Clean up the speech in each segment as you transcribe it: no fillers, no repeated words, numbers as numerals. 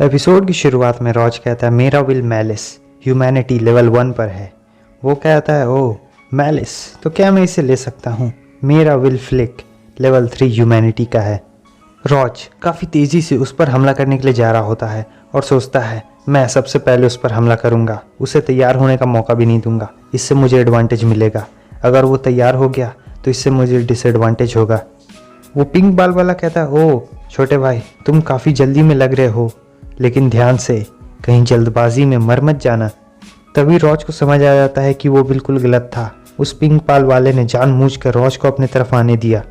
Episode की शुरुआत में रॉज कहता है मेरा विल मैलिस ह्यूमैनिटी लेवल 1 पर है। वो कहता है ओह मैलिस, तो क्या मैं इसे ले सकता हूँ? मेरा विल फ्लिक लेवल 3 ह्यूमैनिटी का है। रॉज काफ़ी तेज़ी से उस पर हमला करने के लिए जा रहा होता है और सोचता है मैं सबसे पहले उस पर हमला करूँगा, उसे तैयार होने का मौका भी नहीं दूंगा, इससे मुझे एडवांटेज मिलेगा। अगर वो तैयार हो गया तो इससे मुझे डिसएडवांटेज होगा। वो पिंक बाल वाला कहता है ओह छोटे भाई, तुम काफ़ी जल्दी में लग रहे हो, लेकिन ध्यान से, कहीं जल्दबाजी में मर मत जाना। तभी रॉज को समझ आ जाता है कि वो बिल्कुल गलत था। उस पिंक बाल वाले ने जानबूझकर रॉज को अपने तरफ आने दिया।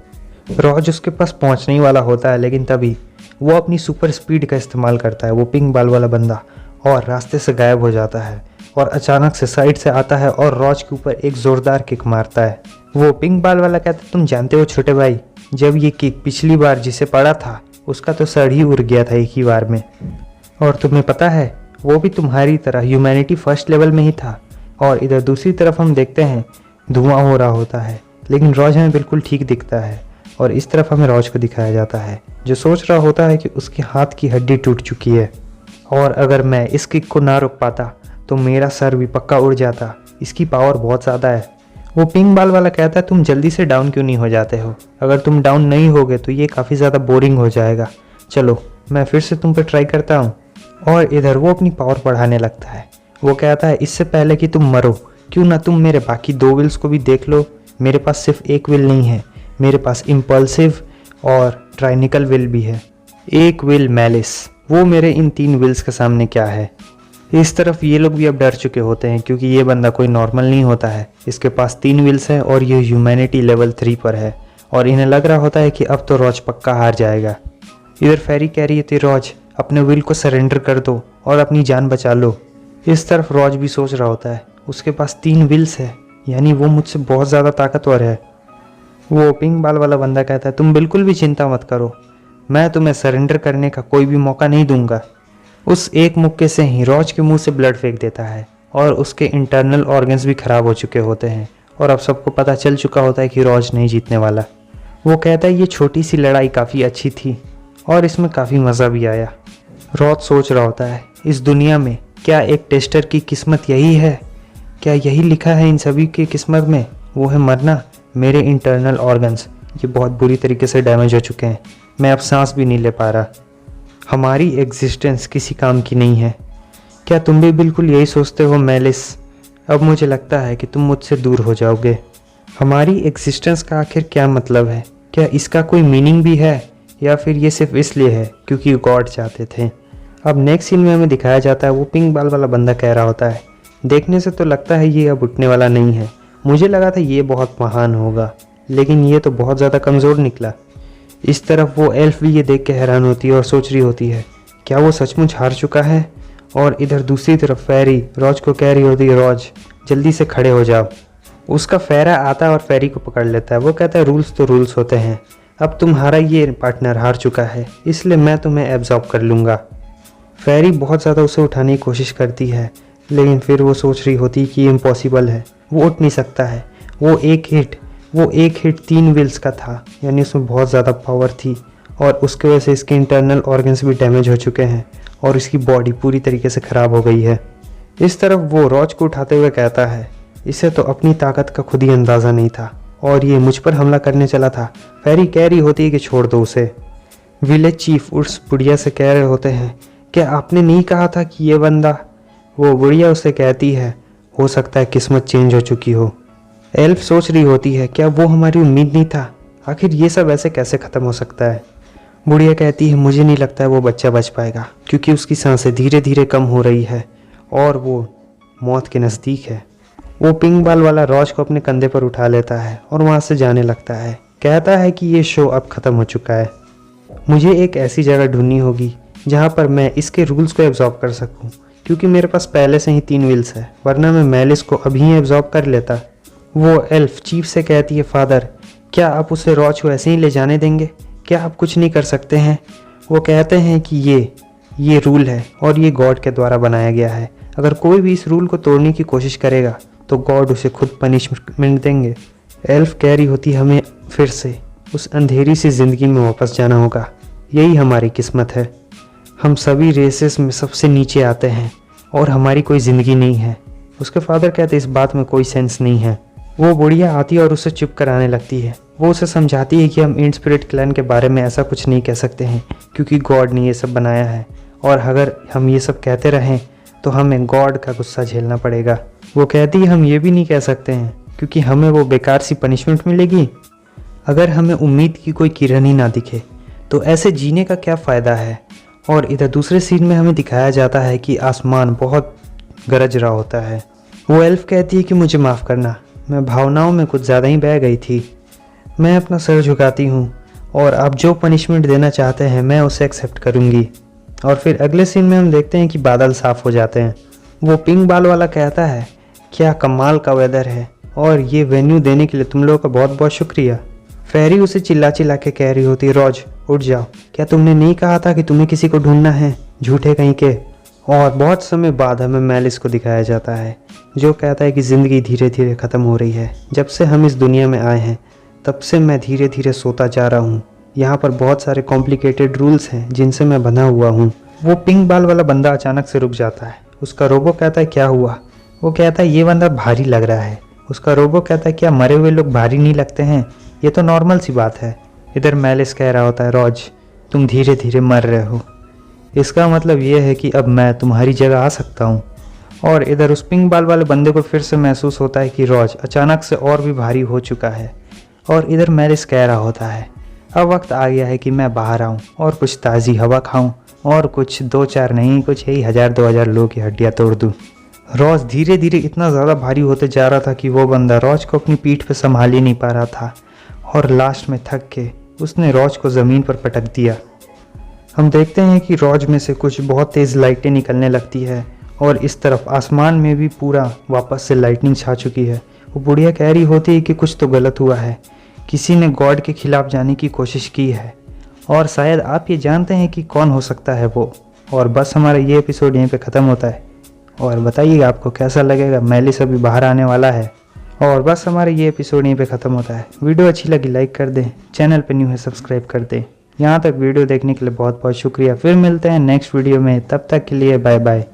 रॉज उसके पास पहुंचने ही वाला होता है, लेकिन तभी वो अपनी सुपर स्पीड का इस्तेमाल करता है, वो पिंक बाल वाला बंदा, और रास्ते से गायब हो जाता है और अचानक से साइड से आता है और रॉज के ऊपर एक ज़ोरदार किक मारता है। वो पिंक बाल वाला कहता है तुम जानते हो छोटे भाई, जब ये किक पिछली बार जिसे पड़ा था उसका तो सर ही उड़ गया था एक ही बार में, और तुम्हें पता है वो भी तुम्हारी तरह ह्यूमैनिटी फर्स्ट लेवल में ही था। और इधर दूसरी तरफ हम देखते हैं धुआं हो रहा होता है, लेकिन रॉज हमें बिल्कुल ठीक दिखता है और इस तरफ हमें रॉज को दिखाया जाता है जो सोच रहा होता है कि उसके हाथ की हड्डी टूट चुकी है और अगर मैं इस किक को ना रोक पाता तो मेरा सर भी पक्का उड़ जाता, इसकी पावर बहुत ज़्यादा है। वो पिंक बाल वाला कहता है तुम जल्दी से डाउन क्यों नहीं हो जाते हो? अगर तुम डाउन नहीं होगे तो ये काफ़ी ज़्यादा बोरिंग हो जाएगा। चलो मैं फिर से तुम पे ट्राई करता हूँ। और इधर वो अपनी पावर बढ़ाने लगता है। वो कहता है इससे पहले कि तुम मरो, क्यों ना तुम मेरे बाकी 2 विल्स को भी देख लो। मेरे पास सिर्फ एक विल नहीं है, मेरे पास इम्पल्सिव और ट्राइनिकल विल भी है। एक विल मैलिस, वो मेरे इन 3 विल्स के सामने क्या है? इस तरफ ये लोग भी अब डर चुके होते हैं क्योंकि ये बंदा कोई नॉर्मल नहीं होता है। इसके पास 3 विल्स हैं और ये ह्यूमैनिटी लेवल 3 पर है और इन्हें लग रहा होता है कि अब तो रॉज पक्का हार जाएगा। इधर फेरी कह रही थी रॉज अपने विल को सरेंडर कर दो और अपनी जान बचा लो। इस तरफ रॉज भी सोच रहा होता है उसके पास 3 विल्स है, यानी वो मुझसे बहुत ज़्यादा ताकतवर है। वो पिंक बाल वाला बंदा कहता है तुम बिल्कुल भी चिंता मत करो, मैं तुम्हें सरेंडर करने का कोई भी मौका नहीं दूंगा। उस एक मुक्के से ही रॉज के मुंह से ब्लड फेंक देता है और उसके इंटरनल ऑर्गन्स भी ख़राब हो चुके होते हैं और अब सबको पता चल चुका होता है कि रॉज नहीं जीतने वाला। वो कहता है ये छोटी सी लड़ाई काफ़ी अच्छी थी और इसमें काफ़ी मज़ा भी आया। रॉज सोच रहा होता है इस दुनिया में क्या एक टेस्टर की किस्मत यही है? क्या यही लिखा है इन सभी की किस्मत में? वो है मरना। मेरे इंटरनल ऑर्गन्स ये बहुत बुरी तरीके से डैमेज हो चुके हैं, मैं अब सांस भी नहीं ले पा रहा। हमारी एग्जिस्टेंस किसी काम की नहीं है। क्या तुम भी बिल्कुल यही सोचते हो मैलिस? अब मुझे लगता है कि तुम मुझसे दूर हो जाओगे। हमारी एग्जिस्टेंस का आखिर क्या मतलब है? क्या इसका कोई मीनिंग भी है या फिर ये सिर्फ इसलिए है क्योंकि गॉड चाहते थे? अब नेक्स्ट सीन में हमें दिखाया जाता है वो पिंक बाल वाला बंदा कह रहा होता है देखने से तो लगता है ये अब उठने वाला नहीं है, मुझे लगा था ये बहुत महान होगा, लेकिन ये तो बहुत ज़्यादा कमज़ोर निकला। इस तरफ वो एल्फ भी ये देख के हैरान होती है और सोच रही होती है क्या वो सचमुच हार चुका है? और इधर दूसरी तरफ फेरी रॉज को कह रही होती है रॉज जल्दी से खड़े हो जाओ। उसका फेरा आता है और फेरी को पकड़ लेता है। वो कहता है रूल्स तो रूल्स होते हैं, अब तुम्हारा ये पार्टनर हार चुका है इसलिए मैं तुम्हें एब्जॉर्ब कर लूँगा। फेरी बहुत ज़्यादा उसे उठाने की कोशिश करती है, लेकिन फिर वो सोच रही होती कि ये इम्पॉसिबल है, वो उठ नहीं सकता है। वो एक हिट 3 विल्स का था, यानी उसमें बहुत ज़्यादा पावर थी और उसकी वजह से इसके इंटरनल ऑर्गन्स भी डैमेज हो चुके हैं और इसकी बॉडी पूरी तरीके से ख़राब हो गई है। इस तरफ वो रॉज को उठाते हुए कहता है इसे तो अपनी ताकत का खुद ही अंदाज़ा नहीं था और ये मुझ पर हमला करने चला था। फेरी कह रही होती है कि छोड़ दो उसे। विलेज चीफ उस बुढ़िया से कह रहे होते हैं क्या आपने नहीं कहा था कि ये बंदा? वो बुढ़िया उसे कहती है हो सकता है किस्मत चेंज हो चुकी हो। एल्फ सोच रही होती है क्या वो हमारी उम्मीद नहीं था? आखिर ये सब ऐसे कैसे ख़त्म हो सकता है? बुढ़िया कहती है मुझे नहीं लगता है वो बच्चा बच पाएगा क्योंकि उसकी सांसें धीरे धीरे कम हो रही है और वो मौत के नज़दीक है। वो पिंक बाल वाला रॉज को अपने कंधे पर उठा लेता है और वहाँ से जाने लगता है। कहता है कि ये शो अब ख़त्म हो चुका है, मुझे एक ऐसी जगह ढूंढनी होगी जहाँ पर मैं इसके रूल्स को एब्जॉर्ब कर सकूँ, क्योंकि मेरे पास पहले से ही 3 विल्स है, वरना मैं मैलिस को अभी ही एब्जॉर्ब कर लेता। वो एल्फ चीफ से कहती है फादर क्या आप उसे रॉज को ऐसे ही ले जाने देंगे? क्या आप कुछ नहीं कर सकते हैं? वो कहते हैं कि ये रूल है और ये गॉड के द्वारा बनाया गया है, अगर कोई भी इस रूल को तोड़ने की कोशिश करेगा तो गॉड उसे खुद पनिशमेंट देंगे। एल्फ कह रही होती हमें फिर से उस अंधेरी सी ज़िंदगी में वापस जाना होगा, यही हमारी किस्मत है। हम सभी रेसेस में सबसे नीचे आते हैं और हमारी कोई ज़िंदगी नहीं है। उसके फादर कहते इस बात में कोई सेंस नहीं है। वो बुढ़िया आती है और उसे चुप कराने लगती है। वो उसे समझाती है कि हम इंड स्पिरिट क्लैन के बारे में ऐसा कुछ नहीं कह सकते हैं क्योंकि गॉड ने ये सब बनाया है, और अगर हम ये सब कहते रहें तो हमें गॉड का गुस्सा झेलना पड़ेगा। वो कहती है हम ये भी नहीं कह सकते हैं क्योंकि हमें वो बेकार सी पनिशमेंट मिलेगी। अगर हमें उम्मीद की कोई किरण ही ना दिखे तो ऐसे जीने का क्या फ़ायदा है। और इधर दूसरे सीन में हमें दिखाया जाता है कि आसमान बहुत गरज रहा होता है। वो एल्फ कहती है कि मुझे माफ़ करना, मैं भावनाओं में कुछ ज़्यादा ही बह गई थी। मैं अपना सर झुकाती हूँ और आप जो पनिशमेंट देना चाहते हैं मैं उसे एक्सेप्ट करूँगी। और फिर अगले सीन में हम देखते हैं कि बादल साफ़ हो जाते हैं। वो पिंक बाल वाला कहता है क्या कमाल का वेदर है और ये वेन्यू देने के लिए तुम लोगों का बहुत बहुत शुक्रिया। फेरी उसे चिल्ला चिल्ला के कह रही होती रॉज उठ जाओ, क्या तुमने नहीं कहा था कि तुम्हें किसी को ढूंढना है, झूठे कहीं के। और बहुत समय बाद हमें मेलिस को दिखाया जाता है जो कहता है कि ज़िंदगी धीरे धीरे ख़त्म हो रही है। जब से हम इस दुनिया में आए हैं तब से मैं धीरे धीरे सोता जा रहा हूँ। यहाँ पर बहुत सारे कॉम्प्लिकेटेड रूल्स हैं जिनसे मैं बंधा हुआ हूँ। वो पिंक बाल वाला बंदा अचानक से रुक जाता है। उसका रोबो कहता है क्या हुआ। वो कहता है ये बंदा भारी लग रहा है। उसका रोबो कहता है क्या मरे हुए लोग भारी नहीं लगते हैं, ये तो नॉर्मल सी बात है। इधर मेलिस कह रहा होता है रॉज तुम धीरे धीरे मर रहे हो, इसका मतलब ये है कि अब मैं तुम्हारी जगह आ सकता हूँ। और इधर उस पिंक बाल वाले बंदे को फिर से महसूस होता है कि रॉज अचानक से और भी भारी हो चुका है। और इधर मेलिस कह रहा होता है अब वक्त आ गया है कि मैं बाहर आऊँ और कुछ ताज़ी हवा खाऊँ और कुछ 2-4 नहीं कुछ यही 1000-2000 लोगों की हड्डियाँ तोड़ दूँ। रॉज धीरे धीरे इतना ज़्यादा भारी होते जा रहा था कि वो बंदा रॉज को अपनी पीठ पे संभाल ही नहीं पा रहा था और लास्ट में थक के उसने रॉज को ज़मीन पर पटक दिया। हम देखते हैं कि रॉज में से कुछ बहुत तेज़ लाइटें निकलने लगती है और इस तरफ आसमान में भी पूरा वापस से लाइटनिंग छा चुकी है। वो बुढ़िया कह रही होती है कि कुछ तो गलत हुआ है, किसी ने गॉड के खिलाफ जाने की कोशिश की है और शायद आप ये जानते हैं कि कौन हो सकता है वो। और बस हमारा ये एपिसोड यहीं पे ख़त्म होता है। और बताइएगा आपको कैसा लगेगा, मेलिस अभी बाहर आने वाला है। और बस हमारा ये एपिसोड यहीं पे ख़त्म होता है। वीडियो अच्छी लगी लाइक कर दें, चैनल पे न्यू है सब्सक्राइब कर दें। यहाँ तक वीडियो देखने के लिए बहुत बहुत शुक्रिया। फिर मिलते हैं नेक्स्ट वीडियो में, तब तक के लिए बाय बाय।